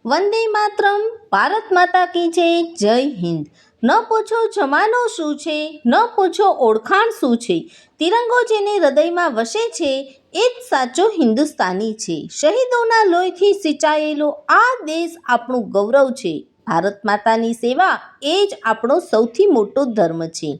વંદે માતરમ, ભારત માતા કી જય હિન્દ. ન પૂછો જમાનો શું છે, ન પૂછો ઓળખાણ શું છે. તિરંગો જેને હૃદયમાં વસે છે એ જ સાચો હિન્દુસ્તાની છે. શહીદોના લોહીથી સિંચાયેલો આ દેશ આપણું ગૌરવ છે. ભારત માતાની સેવા એ જ આપણો સૌથી મોટો ધર્મ છે.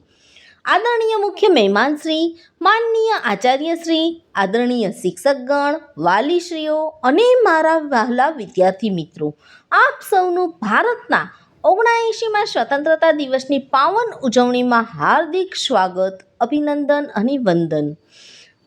આદરણીય મુખ્ય મહેમાનશ્રી, માનનીય આચાર્યશ્રી, આદરણીય શિક્ષકગણ, વાલીશ્રીઓ અને મારા વહાલા વિદ્યાર્થી મિત્રો, આપ સૌનું ભારતના 79માં સ્વતંત્રતા દિવસની પાવન ઉજવણીમાં હાર્દિક સ્વાગત, અભિનંદન અને વંદન.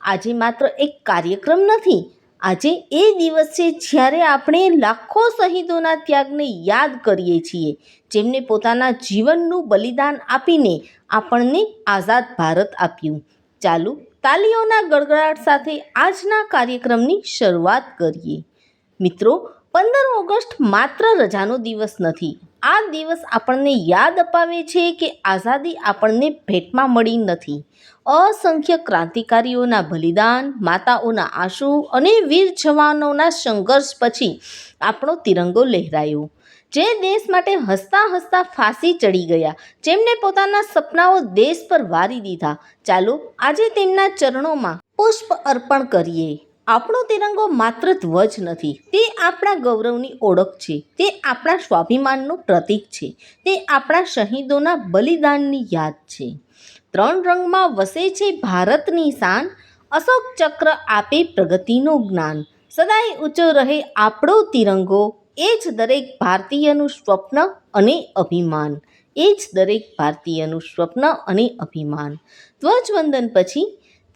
આજે માત્ર એક કાર્યક્રમ નથી, આજે એ દિવસ છે જ્યારે આપણે લાખો શહીદોના ત્યાગને યાદ કરીએ છીએ, જેમને પોતાના જીવનનું બલિદાન આપીને આપણને આઝાદ ભારત આપ્યું. ચાલો તાલીઓના ગડગડાટ સાથે આજના કાર્યક્રમની શરૂઆત કરીએ. મિત્રો, 15 ઓગસ્ટ માત્ર રજાનો દિવસ નથી. આ દિવસ આપણને યાદ અપાવે છે કે આઝાદી આપણને ભેટમાં મળી નથી. અસંખ્ય ક્રાંતિકારીઓના બલિદાન, માતાઓના આંસુ અને વીર જવાનોના સંઘર્ષ પછી આપણો તિરંગો લહેરાયો. જે દેશ માટે હસતા હસતા ફાંસી ચડી ગયા, જેમને પોતાના સપનાઓ દેશ પર વારી દીધા, ચાલો આજે તેમના ચરણોમાં પુષ્પ અર્પણ કરીએ. આપણો તિરંગો માત્ર ધ્વજ નથી, તે આપણા ગૌરવની ઓળખ છે, તે આપણા સ્વાભિમાનનું પ્રતીક છે, તે આપણા શહીદોના બલિદાનની યાદ છે. 3 રંગમાં વસે છે ભારતની શાન, અશોક ચક્ર આપે પ્રગતિનું જ્ઞાન. સદાય ઊંચો રહે આપણો તિરંગો, એ જ દરેક ભારતીયનું સ્વપ્ન અને અભિમાન. એ જ દરેક ભારતીયનું સ્વપ્ન અને અભિમાન. ધ્વજવંદન પછી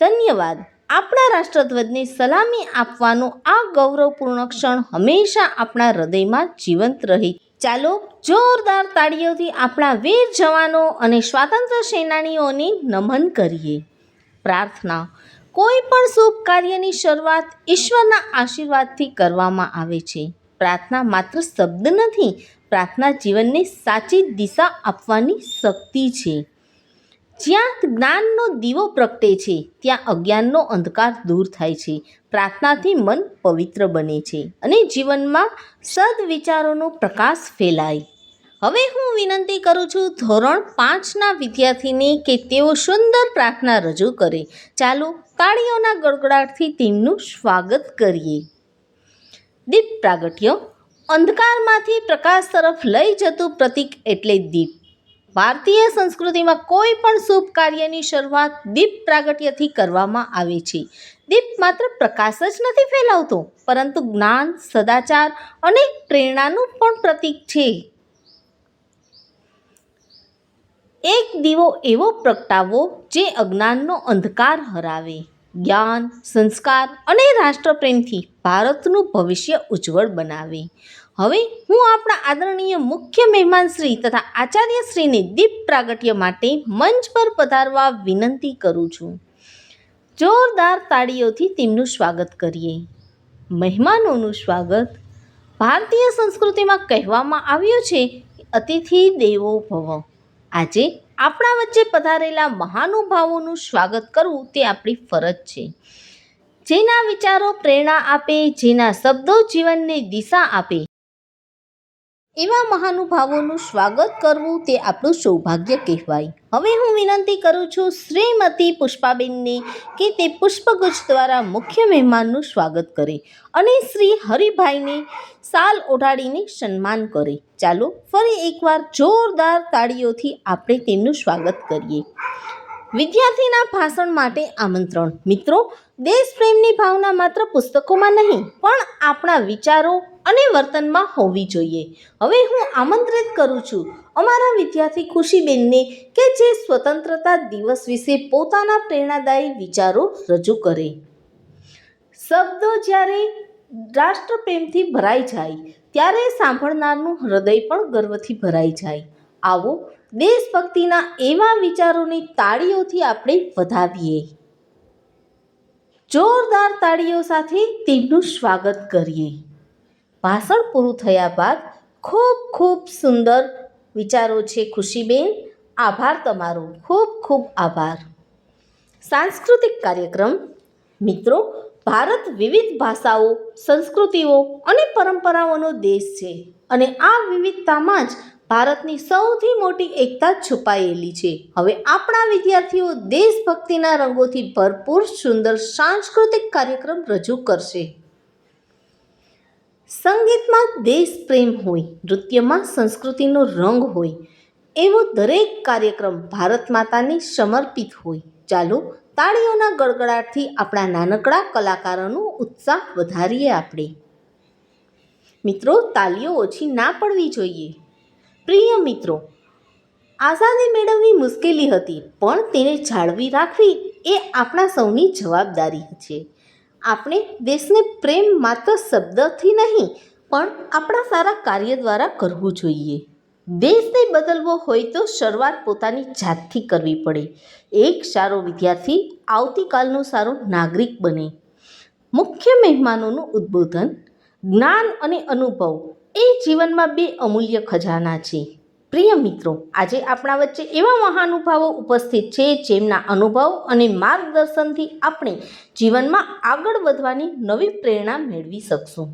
ધન્યવાદ. આપણા રાષ્ટ્રધ્વજને સલામી આપવાનો આ ગૌરવપૂર્ણ ક્ષણ હંમેશા આપણા હૃદયમાં જીવંત રહે. ચાલો જોરદાર તાળીઓથી આપણા વીર જવાનો અને સ્વાતંત્ર્ય સેનાનીઓને નમન કરીએ. પ્રાર્થના. કોઈ પણ શુભ કાર્યની શરૂઆત ઈશ્વરના આશીર્વાદથી કરવામાં આવે છે. પ્રાર્થના માત્ર શબ્દ નથી, પ્રાર્થના જીવનને સાચી દિશા આપવાની શક્તિ છે. જ્યાં જ્ઞાનનો દીવો પ્રગટે છે, ત્યાં અજ્ઞાનનો અંધકાર દૂર થાય છે. પ્રાર્થનાથી મન પવિત્ર બને છે અને જીવનમાં સદવિચારોનો પ્રકાશ ફેલાય. હવે હું વિનંતી કરું છું ધોરણ 5ના વિદ્યાર્થીને કે તેઓ સુંદર પ્રાર્થના રજૂ કરે. ચાલો તાળીઓના ગડગડાટથી તેમનું સ્વાગત કરીએ. દીપ પ્રાગટ્ય. અંધકારમાંથી પ્રકાશ તરફ લઈ જતું પ્રતીક એટલે દીપ. ભારતીય સંસ્કૃતિમાં કોઈ પણ શુભ કાર્યની શરૂઆત દીપ પ્રાગટ્યથી કરવામાં આવે છે. દીપ માત્ર પ્રકાશ જ નથી ફેલાવતો, પરંતુ જ્ઞાન, સદાચાર અને પ્રેરણાનું પણ પ્રતીક છે. એક દીવો એવો પ્રગટાવો જે અજ્ઞાનનો અંધકાર હરાવે. જ્ઞાન, સંસ્કાર અને રાષ્ટ્રપ્રેમથી ભારતનું ભવિષ્ય ઉજ્જવળ બનાવે. હવે હું આપણા આદરણીય મુખ્ય મહેમાનશ્રી તથા આચાર્યશ્રીને દીપ પ્રાગટ્ય માટે મંચ પર પધારવા વિનંતી કરું છું. જોરદાર તાળીઓથી તેમનું સ્વાગત કરીએ. મહેમાનોનું સ્વાગત. ભારતીય સંસ્કૃતિમાં કહેવામાં આવ્યું છે કે અતિથિ દેવો ભવ. આજે આપણા વચ્ચે પધારેલા મહાનુભાવોનું સ્વાગત કરવું તે આપણી ફરજ છે. જેના વિચારો પ્રેરણા આપે, જેના શબ્દો જીવનને દિશા આપે, એવા મહાનુભાવોનું સ્વાગત કરવું તે આપણું સૌભાગ્ય કહેવાય. હવે હું વિનંતી કરું છું શ્રીમતી પુષ્પાબેનને કે તે પુષ્પગુચ્છ દ્વારા મુખ્ય મહેમાનનું સ્વાગત કરે અને શ્રી હરિભાઈને શાલ ઓઢાડીને સન્માન કરે. ચાલો ફરી એકવાર જોરદાર તાળીઓથી આપણે તેમનું સ્વાગત કરીએ. વિદ્યાર્થીના ભાષણ માટે આમંત્રણ. મિત્રો, દેશપ્રેમની ભાવના માત્ર પુસ્તકોમાં નહીં, પણ આપણા વિચારો અને વર્તનમાં હોવી જોઈએ. હવે હું આમંત્રિત કરું છું અમારા વિદ્યાર્થી ખુશીબેનને કે જે સ્વતંત્રતા દિવસ વિશે પોતાના પ્રેરણાદાયી વિચારો રજૂ કરે. શબ્દો જ્યારે રાષ્ટ્રપ્રેમથી ભરાઈ જાય, ત્યારે સાંભળનારનું હૃદય પણ ગર્વથી ભરાઈ જાય. આવો દેશભક્તિના એવા વિચારોની તાળીઓથી આપણે વધાવીએ. જોરદાર તાળીઓ સાથે તેમનું સ્વાગત કરીએ. ભાષણ પૂરું થયા બાદ ખૂબ ખૂબ સુંદર વિચારો છે ખુશીબેન. આભાર તમારો, ખૂબ ખૂબ આભાર. સાંસ્કૃતિક કાર્યક્રમ. મિત્રો, ભારત વિવિધ ભાષાઓ, સંસ્કૃતિઓ અને પરંપરાઓનો દેશ છે અને આ વિવિધતામાં જ ભારતની સૌથી મોટી એકતા છુપાયેલી છે. હવે આપણા વિદ્યાર્થીઓ દેશભક્તિના રંગોથી ભરપૂર સુંદર સાંસ્કૃતિક કાર્યક્રમ રજૂ કરશે. સંગીતમાં દેશ પ્રેમ હોય, નૃત્યમાં સંસ્કૃતિનો રંગ હોય, એવો દરેક કાર્યક્રમ ભારત માતાને સમર્પિત હોય. ચાલો તાળીઓના ગડગડાટથી આપણા નાનકડા કલાકારોનો ઉત્સાહ વધારીએ આપણે. મિત્રો, તાળીઓ ઓછી ના પડવી જોઈએ. પ્રિય મિત્રો, આઝાદી મેળવવી મુશ્કેલી હતી, પણ તેને જાળવી રાખવી એ આપણા સૌની જવાબદારી છે. આપણે દેશને પ્રેમ માત્ર શબ્દથી નહીં, પણ આપણા સારા કાર્ય દ્વારા કરવું જોઈએ. દેશને બદલવો હોય તો શરૂઆત પોતાની જાતથી કરવી પડે. એક સારો વિદ્યાર્થી આવતીકાલનો સારો નાગરિક બને. મુખ્ય મહેમાનોનું ઉદ્બોધન. જ્ઞાન અને અનુભવ એ જીવનમાં બે અમૂલ્ય ખજાના છે. પ્રિય મિત્રો, આજે આપણા વચ્ચે એવા મહાનુભાવો ઉપસ્થિત છે જેમના અનુભવ અને માર્ગદર્શનથી આપણે જીવનમાં આગળ વધવાની નવી પ્રેરણા મેળવી શકશું.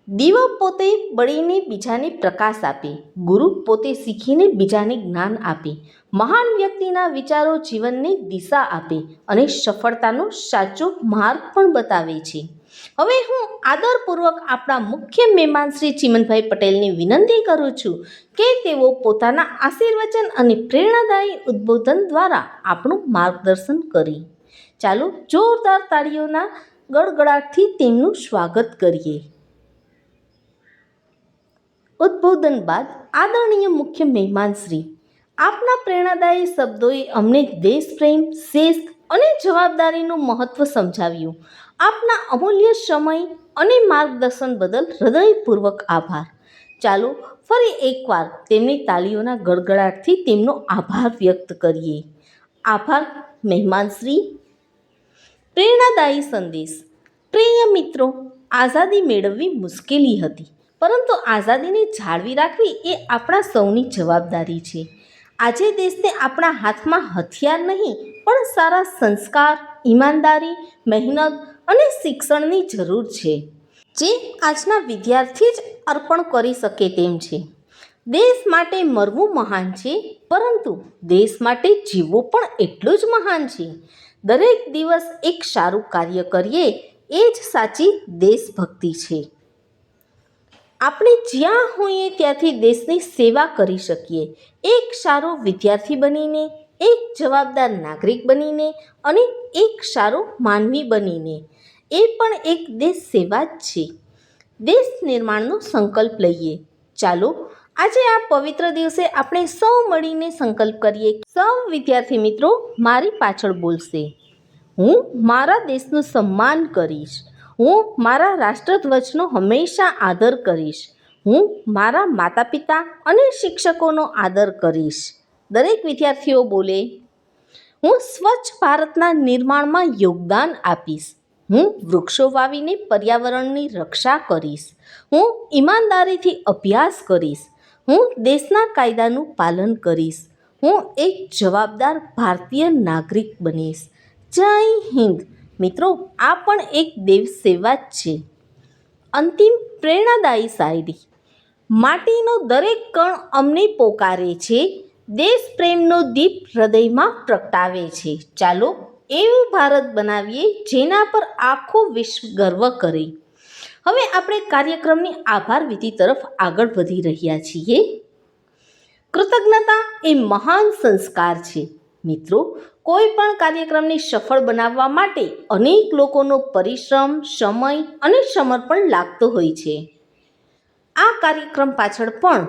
દીવો પોતે બળીને બીજાને પ્રકાશ આપે, ગુરુ પોતે શીખીને બીજાને જ્ઞાન આપે, મહાન વ્યક્તિના વિચારો જીવનને દિશા આપે અને સફળતાનો સાચો માર્ગ પણ બતાવે છે. હવે હું આદરપૂર્વક આપણા મુખ્ય મહેમાન શ્રી ચિમનભાઈ પટેલને વિનંતી કરું છું કે તેઓ પોતાના આશીર્વચન અને પ્રેરણાદાયી ઉદ્બોધન દ્વારા આપણું માર્ગદર્શન કરે. ચાલો જોરદાર તાળીઓના ગડગડાટથી તેમનું સ્વાગત કરીએ. ઉદ્બોધન બાદ આદરણીય મુખ્ય મહેમાન શ્રી, આપના પ્રેરણાદાયી શબ્દોએ અમને દેશપ્રેમ, શિસ્ત અને જવાબદારીનું મહત્ત્વ સમજાવ્યું. આપના અમૂલ્ય સમય અને માર્ગદર્શન બદલ હૃદયપૂર્વક આભાર. ચાલો ફરી એકવાર તેમની તાળીઓના ગડગડાટથી તેમનો આભાર વ્યક્ત કરીએ. આભાર મહેમાનશ્રી. પ્રેરણાદાયી સંદેશ. પ્રિય મિત્રો, આઝાદી મેળવવી મુશ્કેલી હતી, પરંતુ આઝાદીને જાળવી રાખવી એ આપણા સૌની જવાબદારી છે. આજે દેશને આપણા હાથમાં હથિયાર નહીં, પણ સારા સંસ્કાર, ઈમાનદારી, મહેનત અને શિક્ષણની જરૂર છે, જે આજના વિદ્યાર્થી જ અર્પણ કરી શકે તેમ છે. દેશ માટે મરવું મહાન છે, પરંતુ દેશ માટે જીવવું પણ એટલું જ મહાન છે. દરેક દિવસ એક સારું કાર્ય કરીએ એ જ સાચી દેશભક્તિ છે. આપણે જ્યાં હોઈએ ત્યાંથી દેશની સેવા કરી શકીએ. એક સારો વિદ્યાર્થી બનીને, એક જવાબદાર નાગરિક બનીને અને એક સારો માનવી બનીને. એ પણ એક દેશ સેવા જ છે. દેશ નિર્માણનો સંકલ્પ લઈએ. ચાલો આજે આ પવિત્ર દિવસે આપણે સૌ મળીને સંકલ્પ કરીએ. સૌ વિદ્યાર્થી મિત્રો મારી પાછળ બોલશે. હું મારા દેશનું સન્માન કરીશ. હું મારા રાષ્ટ્રધ્વજનો હંમેશા આદર કરીશ. હું મારા માતા પિતા અને શિક્ષકોનો આદર કરીશ. દરેક વિદ્યાર્થીઓ બોલે. હું સ્વચ્છ ભારતના નિર્માણમાં યોગદાન આપીશ. હું વૃક્ષો વાવીને પર્યાવરણની રક્ષા કરીશ. હું ઈમાનદારીથી અભ્યાસ કરીશ. હું દેશના કાયદાનું પાલન કરીશ. હું એક જવાબદાર ભારતીય નાગરિક બનીશ. જય હિન્દ. મિત્રો, આ પણ એક દેશ સેવા જ છે. અંતિમ પ્રેરણાદાયી શાયરી. માટીનો દરેક કણ અમને પોકારે છે, દેશ પ્રેમનો દીપ હૃદયમાં પ્રગટાવે છે. ચાલો એવું ભારત બનાવીએ જેના પર આખું વિશ્વ ગર્વ કરે. હવે આપણે કાર્યક્રમની આભાર વિધિ તરફ આગળ વધી રહ્યા છીએ. કૃતજ્ઞતા એ મહાન સંસ્કાર છે. મિત્રો, કોઈ પણ કાર્યક્રમને સફળ બનાવવા માટે અનેક લોકોનો પરિશ્રમ, સમય અને સમર્પણ લાગતો હોય છે. આ કાર્યક્રમ પાછળ પણ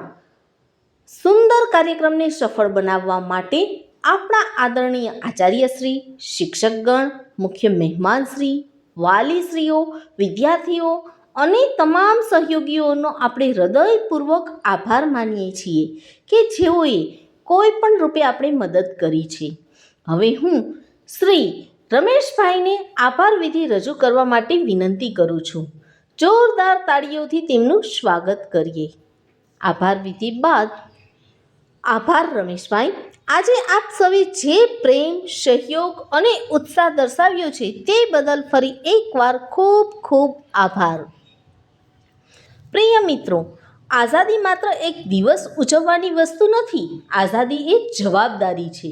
સુંદર કાર્યક્રમને સફળ બનાવવા માટે આપણા આદરણીય આચાર્યશ્રી, શિક્ષકગણ, મુખ્ય મહેમાનશ્રી, વાલીશ્રીઓ, વિદ્યાર્થીઓ અને તમામ સહયોગીઓનો આપણે હૃદયપૂર્વક આભાર માનીએ છીએ કે જેઓએ કોઈ પણ રૂપે આપણે મદદ કરી છે. હવે હું શ્રી રમેશભાઈને આભાર વિધિ રજૂ કરવા માટે વિનંતી કરું છું. જોરદાર તાળીઓથી તેમનું સ્વાગત કરીએ. આભાર વિધિ બાદ. આભાર રમેશભાઈ. આજે આપ સૌએ જે પ્રેમ, સહયોગ અને ઉત્સાહ દર્શાવ્યો છે તે બદલ ફરી એકવાર ખૂબ ખૂબ આભાર. પ્રિય મિત્રો, આઝાદી માત્ર એક દિવસ ઉજવવાની વસ્તુ નથી. આઝાદી એક જવાબદારી છે.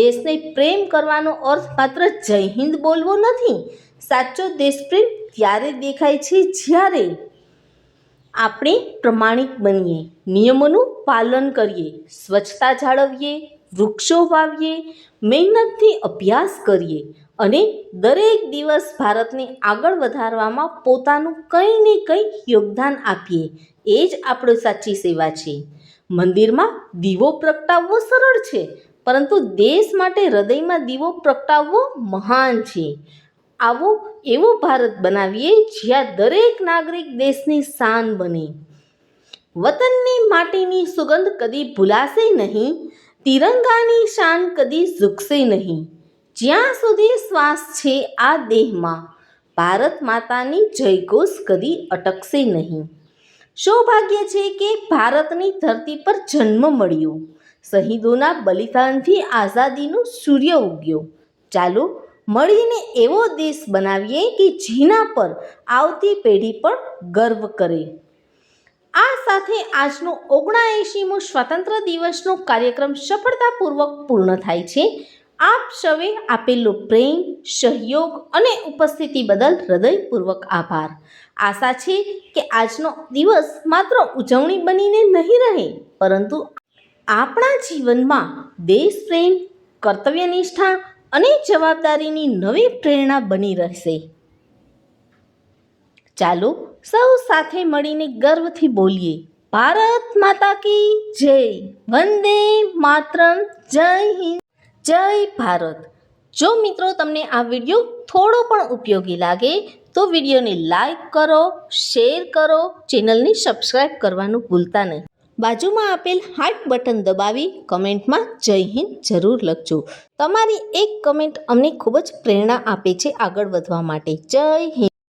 દેશને પ્રેમ કરવાનો અર્થ માત્ર જય હિન્દ બોલવો નથી. સાચો દેશપ્રેમ ત્યારે દેખાય છે જ્યારે આપણે પ્રમાણિક બનીએ, નિયમોનું પાલન કરીએ, સ્વચ્છતા જાળવીએ, વૃક્ષો વાવીએ, મહેનતથી અભ્યાસ કરીએ અને દરેક દિવસ ભારતને આગળ વધારવામાં પોતાનું કંઈ ને કંઈ યોગદાન આપીએ. એ જ આપણી સાચી સેવા છે. મંદિરમાં દીવો પ્રગટાવવો સરળ છે, પરંતુ દેશ માટે હૃદયમાં દીવો પ્રગટાવવો મહાન છે. આવો એવો ભારત બનાવીએ જ્યાં દરેક નાગરિક દેશની શાન બને. વતનની માટીની સુગંધ કદી ભૂલાશે નહીં, તિરંગાની શાન કદી ઝૂકશે નહીં. જ્યાં સુધી શ્વાસ છે આ દેહમાં, ભારત માતાની જયઘોષ કદી અટકશે નહીં. સૌભાગ્ય છે કે ભારતની ધરતી પર જન્મ મળ્યો. શહીદોના બલિદાનથી આઝાદીનો સૂર્ય ઉગ્યો. ચાલો મળીને એવો દેશ બનાવીએ કે જેના પર આવતી પેઢી પણ ગર્વ કરે. આ સાથે આજનો 79મો સ્વાતંત્ર્ય દિવસનો કાર્યક્રમ સફળતાપૂર્વક પૂર્ણ થાય છે. આપ સૌએ આપેલો પ્રેમ, સહયોગ અને ઉપસ્થિતિ બદલ હૃદયપૂર્વક આભાર. આશા છે કે આજનો દિવસ માત્ર ઉજવણી બનીને નહીં રહે, પરંતુ આપણા જીવનમાં દેશપ્રેમ, કર્તવ્યનિષ્ઠા અને જવાબદારીની નવી પ્રેરણા બની રહેશે. ચાલો સૌ સાથે મળીને ગર્વથી બોલીએ, ભારત માતા કી જય, વંદે માતરમ, જય હિન્દ, જય ભારત. જો મિત્રો તમને આ વિડીયો થોડો પણ ઉપયોગી લાગે તો વિડીયોને લાઈક કરો, શેર કરો, ચેનલને સબસ્ક્રાઈબ કરવાનું ભૂલતા નહીં. બાજુમાં આપેલ હાર્ટ બટન દબાવી કમેન્ટમાં જય હિન્દ જરૂર લખજો. તમારી એક કમેન્ટ અમને ખૂબ જ પ્રેરણા આપે છે આગળ વધવા માટે. જય હિન્દ.